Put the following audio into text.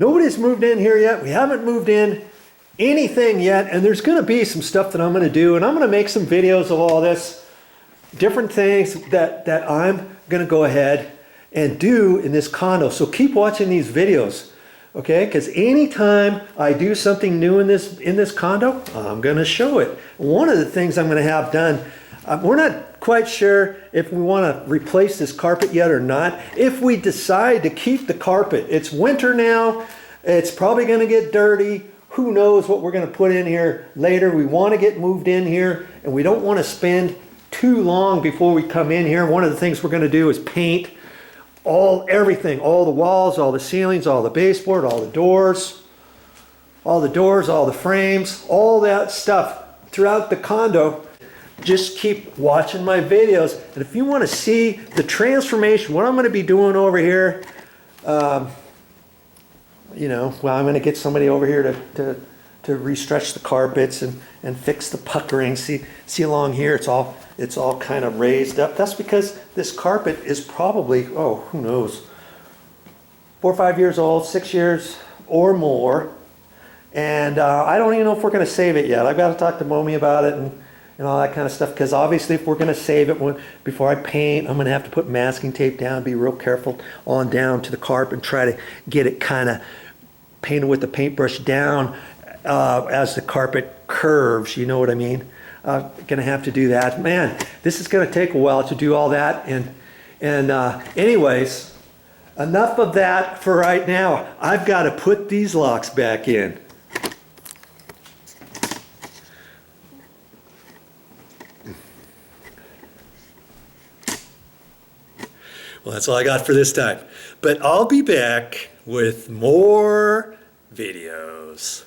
Nobody's moved in here yet. We haven't moved in anything yet, and there's gonna be some stuff that I'm gonna do, and I'm gonna make some videos of all this, different things that I'm gonna go ahead and do in this condo. So keep watching these videos, okay? Because anytime I do something new in this condo, I'm gonna show it. One of the things I'm gonna have done, we're not quite sure if we wanna replace this carpet yet or not. If we decide to keep the carpet, it's winter now, it's probably gonna get dirty. Who knows what we're gonna put in here later. We wanna get moved in here, and we don't wanna spend too long before we come in here. One of the things we're gonna do is paint everything, all the walls, all the ceilings, all the baseboard, all the doors, all the frames, all that stuff throughout the condo. Just keep watching my videos, and if you want to see the transformation, what I'm going to be doing over here, you know, well, I'm going to get somebody over here to restretch the carpets and fix the puckering. See along here, it's all kind of raised up. That's because this carpet is probably, oh, who knows, 4 or 5 years old, 6 years or more, and I don't even know if we're going to save it yet. I've got to talk to Mommy about it and all that kind of stuff, because obviously if we're going to save it, before I paint, I'm going to have to put masking tape down, be real careful on down to the carpet, and try to get it kind of painted with the paintbrush down as the carpet curves, you know what I mean? Gonna have to do that. Man, this is gonna take a while to do all that, and anyways, enough of that for right now. I've got to put these locks back in. Well, that's all I got for this time. But I'll be back with more videos.